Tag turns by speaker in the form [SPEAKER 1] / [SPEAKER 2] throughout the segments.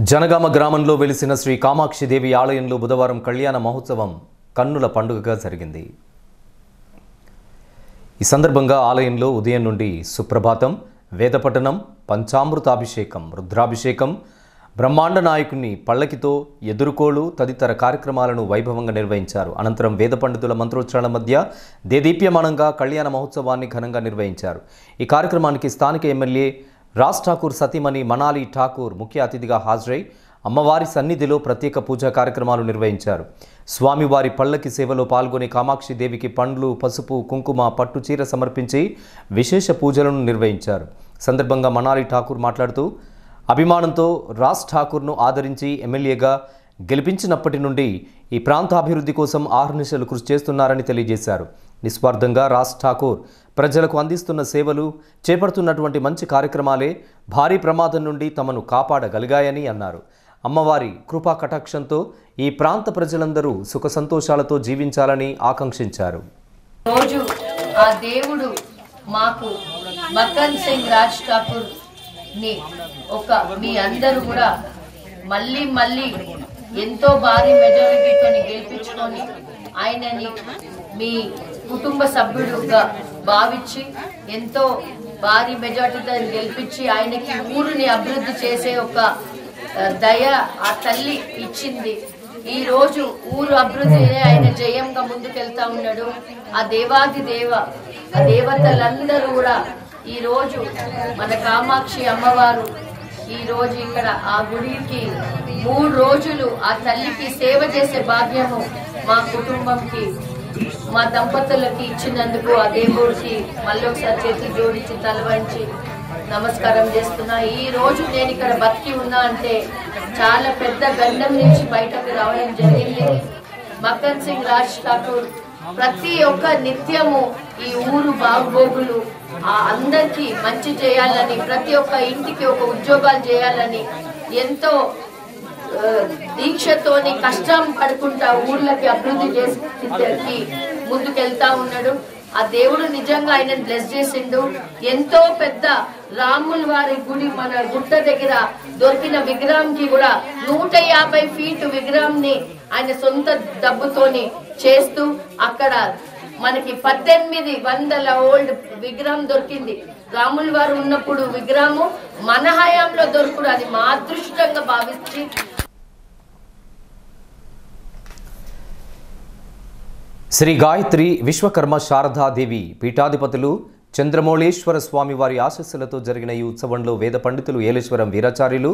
[SPEAKER 1] జనగామ గ్రామంలో వెలిసిన శ్రీ కామాక్షిదేవి ఆలయంలో బుధవారం కళ్యాణ మహోత్సవం కన్నుల పండుగగా జరిగింది. ఈ సందర్భంగా ఆలయంలో ఉదయం నుండి సుప్రభాతం, వేదపఠనం, పంచామృతాభిషేకం, రుద్రాభిషేకం, బ్రహ్మాండ నాయకుని పల్లకితో ఎదుర్కోలు తదితర కార్యక్రమాలను వైభవంగా నిర్వహించారు. అనంతరం వేద పండితుల మంత్రోచ్చారణ మధ్య దేదీప్యమానంగా కళ్యాణ మహోత్సవాన్ని ఘనంగా నిర్వహించారు. ఈ కార్యక్రమానికి స్థానిక ఎమ్మెల్యే రాజ్ ఠాకూర్ సతీమణి మనాలి ఠాకూర్ ముఖ్య అతిథిగా హాజరై అమ్మవారి సన్నిధిలో ప్రత్యేక పూజా కార్యక్రమాలు నిర్వహించారు. స్వామివారి పల్లకి సేవలో పాల్గొని కామాక్షిదేవికి పండ్లు, పసుపు, కుంకుమ, పట్టు చీర సమర్పించి విశేష పూజలను నిర్వహించారు. సందర్భంగా మనాలి ఠాకూర్ మాట్లాడుతూ అభిమానంతో రాజ్ ఠాకూర్ను ఆదరించి ఎమ్మెల్యేగా గెలిపించినప్పటి నుండి ఈ ప్రాంత అభివృద్ధి కోసం ఆహర్నిశలు కృషి చేస్తున్నారని తెలియజేశారు. నిస్వార్థంగా రాజ్ ఠాకూర్ ప్రజలకు అందిస్తున్న సేవలు, చేపడుతున్నటువంటి మంచి కార్యక్రమాలే భారీ ప్రమాదం నుండి తమను కాపాడగలిగాయని అన్నారు. అమ్మవారి కృపా కటాక్షంతో ఈ ప్రాంత ప్రజలందరూ సుఖ సంతోషాలతో జీవించాలని ఆకాంక్షించారు.
[SPEAKER 2] రోజు ఆ దేవుడు మాకు మక్కన్ సింగ్ రాజ్ ఠాకూర్ ని మీ అందరూ కూడా మళ్ళీ ఎంతో భారీ మెజారిటీతో గెలిపించుకొని ఆయనని మీ కుటుంబ సభ్యుడుగా భావించి ఎంతో భారీ మెజారిటీతో గెలిపించి ఆయనకి ఊరిని అభివృద్ధి చేసే ఒక దయ ఆ తల్లి ఇచ్చింది. ఈ రోజు ఊరు అభివృద్ధి ఆయన జయంగా ముందుకెళ్తా ఉన్నాడు. ఆ దేవాది దేవతలందరూ కూడా ఈ రోజు మన కామాక్షి అమ్మవారు ఈ రోజు ఇక్కడ ఆ గుడికి 3 రోజులు ఆ తల్లికి సేవ చేసే భాగ్యము మా కుటుంబంకి, మా దంపతులకి ఇచ్చినందుకు ఆ దేవుడికి మళ్ళీ ఒకసారి చేతులు జోడించి తలవంచి నమస్కారం చేస్తున్నా. ఈ రోజు నేను ఇక్కడ బతికి ఉన్నా అంటే చాలా పెద్ద గండం నుంచి బయటకు రావడం జరిగింది. మక్కన్ సింగ్ రాజ్ ఠాకూర్ ప్రతి ఒక్క నిత్యము ఈ ఊరు బాగోగులు అందరికి మంచి చేయాలని, ప్రతి ఒక్క ఇంటికి ఒక ఉద్యోగాలు చేయాలని ఎంతో దీక్షతోని కష్టం పడుకుంటా ఊర్లకి అభివృద్ధి చేసి ముందుకెళ్తా ఉన్నాడు. ఆ దేవుడు నిజంగా ఆయన బ్లెస్ చేసిండు. ఎంతో పెద్ద రాముల వారి గుడి మన గుట్ట దగ్గర దొరికిన విగ్రహంకి కూడా 150 ఫీట్ విగ్రహంని ఆయన సొంత డబ్బుతోని చేస్తూ అక్కడ మనకి 1800 ఓల్డ్ విగ్రహం దొరికింది. రాముల వారు ఉన్నప్పుడు విగ్రహము మన హయాంలో దొరుకుడు, అది మా అదృష్టంగా భావించి
[SPEAKER 1] శ్రీ గాయత్రి విశ్వకర్మ శారదాదేవి పీఠాధిపతులు చంద్రమౌళేశ్వర స్వామి వారి ఆశీస్సులతో జరిగిన ఈ ఉత్సవంలో వేద పండితులు ఏలేశ్వరం వీరాచార్యులు,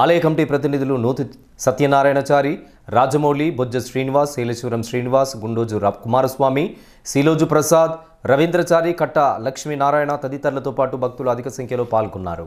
[SPEAKER 1] ఆలయ కమిటీ ప్రతినిధులు నూతి సత్యనారాయణచారి, రాజమౌళి, బొజ్జ శ్రీనివాస్, ఏలేశ్వరం శ్రీనివాస్, గుండోజు కుమారస్వామి, శీలోజు ప్రసాద్, రవీంద్రచారి, కట్ట లక్ష్మీనారాయణ తదితరులతో పాటు భక్తులు అధిక సంఖ్యలో పాల్గొన్నారు.